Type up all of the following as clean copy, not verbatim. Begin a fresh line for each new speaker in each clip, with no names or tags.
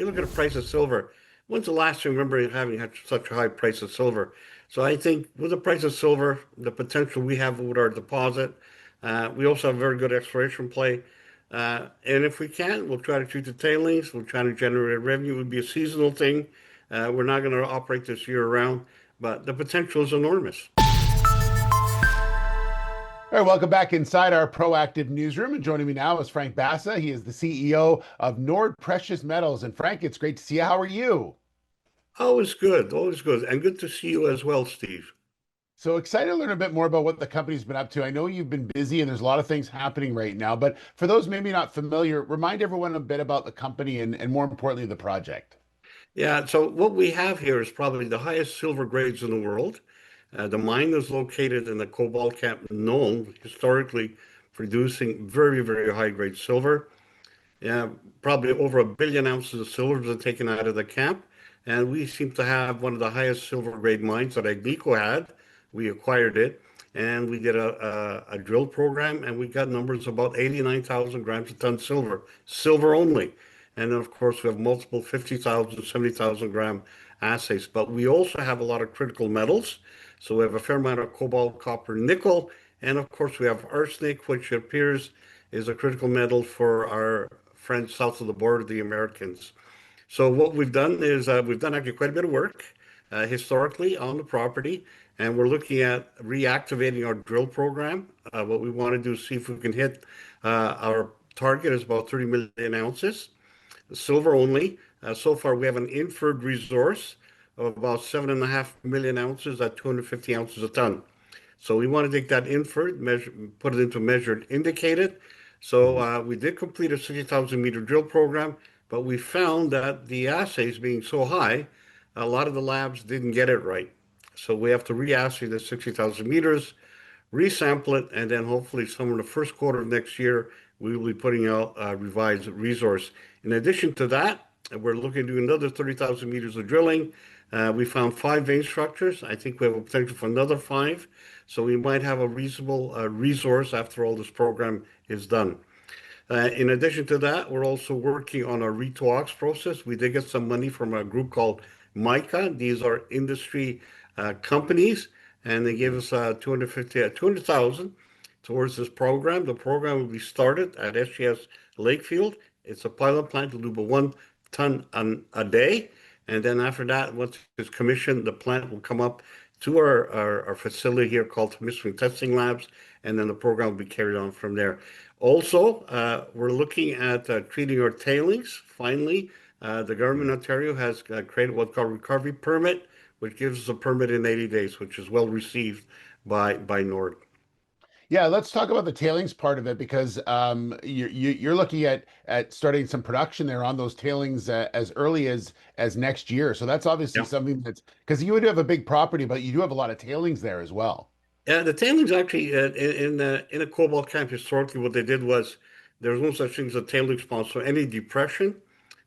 you look at the price of silver. When's the last time you remember having had such a high price of silver? So I think with the price of silver, the potential we have with our deposit, we also have a very good exploration play. And if we can, we'll try to treat the tailings. We'll try to generate revenue. It would be a seasonal thing. We're not going to operate this year round, but the potential is enormous.
All right, welcome back inside our proactive newsroom. And joining me now is Frank Basa. He is the CEO of Nordpreciousmetals. And Frank, it's great to see you. How are you?
Always good, always good. And good to see you as well, Steve.
So excited to learn a bit more about what the company's been up to. I know you've been busy and there's a lot of things happening right now, but for those maybe not familiar, remind everyone a bit about the company and more importantly, the project.
Yeah, so what we have here is probably the highest silver grades in the world. The mine is located in the Cobalt camp, known historically producing very, very high grade silver. Yeah, probably over 1 billion ounces of silver are taken out of the camp. And we seem to have one of the highest silver grade mines that Agnico had. We acquired it and we did a drill program and we got numbers about 89,000 grams a ton silver, silver only. And then, of course, we have multiple 50,000, 70,000 gram assays. But we also have a lot of critical metals. So we have a fair amount of cobalt, copper, nickel. And of course, we have arsenic, which appears is a critical metal for our friends south of the border, the Americans. So what we've done is we've done actually quite a bit of work historically on the property, and we're looking at reactivating our drill program. What we want to do is see if we can hit our target is about 30 million ounces, silver only. So far, we have an inferred resource of about 7.5 million ounces at 250 ounces a ton. So we want to take that inferred, measure, put it into measured, indicated. So we did complete a 60,000 meter drill program, but we found that the assays being so high, a lot of the labs didn't get it right. So we have to re-assay the 60,000 meters, resample it, and then hopefully somewhere in the first quarter of next year, we will be putting out a revised resource. In addition to that, we're looking to do another 30,000 meters of drilling. We found 5 vein structures. I think we have a potential for another 5. So we might have a reasonable resource after all this program is done. In addition to that, we're also working on a re2ox process. We did get some money from a group called MICA. These are industry companies, and they gave us 200,000 towards this program. The program will be started at SGS Lakefield. It's a pilot plant to do about 1 ton a day. And then after that, once it's commissioned, the plant will come up to our facility here called Commissioning Testing Labs, and then the program will be carried on from there. Also, we're looking at treating our tailings. Finally, the government of Ontario has created what's called recovery permit, which gives us a permit in 80 days, which is well received by Nord.
Yeah, let's talk about the tailings part of it because you're looking at starting some production there on those tailings as early as next year. So that's obviously
Yeah.
something that's because you would have a big property, but you do have a lot of tailings there as well.
The tailings actually in a cobalt camp historically, what they did was there was no such thing as a tailings pond. So any depression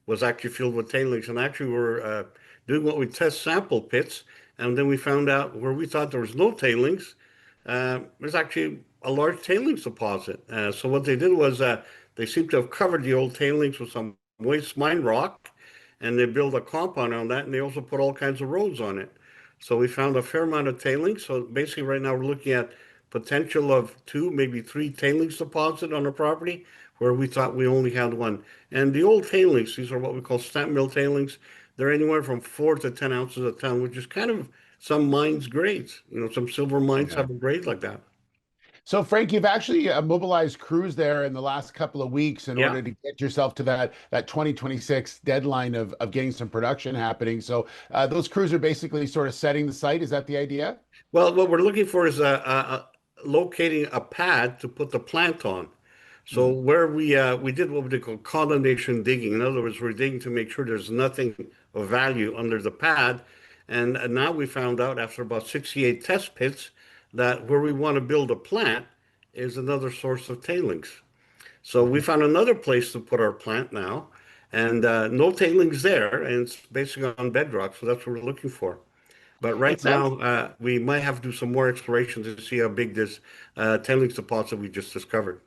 was actually filled with tailings. And actually, we're doing what we test sample pits, and then we found out where we thought there was no tailings, there's actually a large tailings deposit. So what they did was they seem to have covered the old tailings with some waste mine rock, and they built a compound on that, and they also put all kinds of roads on it. So we found a fair amount of tailings. So basically, right now we're looking at potential of 2, maybe 3 tailings deposit on the property where we thought we only had 1. And the old tailings, these are what we call stamp mill tailings. They're anywhere from 4 to 10 ounces a ton, which is kind of some mines' grades. You know, some silver mines
Yeah.
have a grade like that.
So, Frank, you've actually mobilized crews there in the last couple of weeks in
Yeah.
order to get yourself to that 2026 deadline of getting some production happening. So, those crews are basically sort of setting the site. Is that the idea?
Well, what we're looking for is locating a pad to put the plant on. So
Mhm.
where we did what they call condemnation digging. In other words, we're digging to make sure there's nothing of value under the pad. And now we found out after about 68 test pits that where we want to build a plant is another source of tailings. So we found another place to put our plant now, and no tailings there, and it's basically on bedrock. So that's what we're looking for. But
It
right
sounds
now, we might have to do some more exploration to see how big this tailings deposit we just discovered.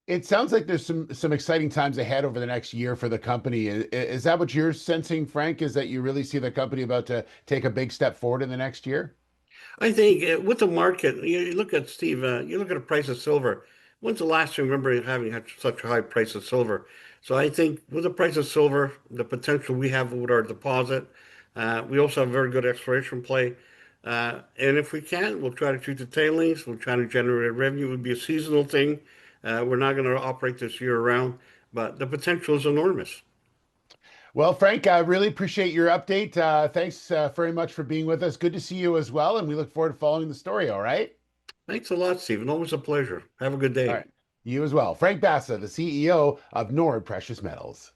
It sounds like there's some exciting times ahead over the next year for the company. Is that what you're sensing, Frank? Is that you really see the company about to take a big step forward in the next year?
I think with the market, you look at Steve, you look at the price of silver. When's the last time you remember having had such a high price of silver? So I think with the price of silver, the potential we have with our deposit, we also have a very good exploration play. And if we can, we'll try to treat the tailings. We'll try to generate revenue. It would be a seasonal thing. We're not going to operate this year round, but the potential is enormous.
Well, Frank, I really appreciate your update. Thanks very much for being with us. Good to see you as well, and we look forward to following the story. All right.
Thanks a lot, Stephen. Always a pleasure. Have a good
All
day.
right. You as well. Frank Basa, the CEO of Nord Precious Metals.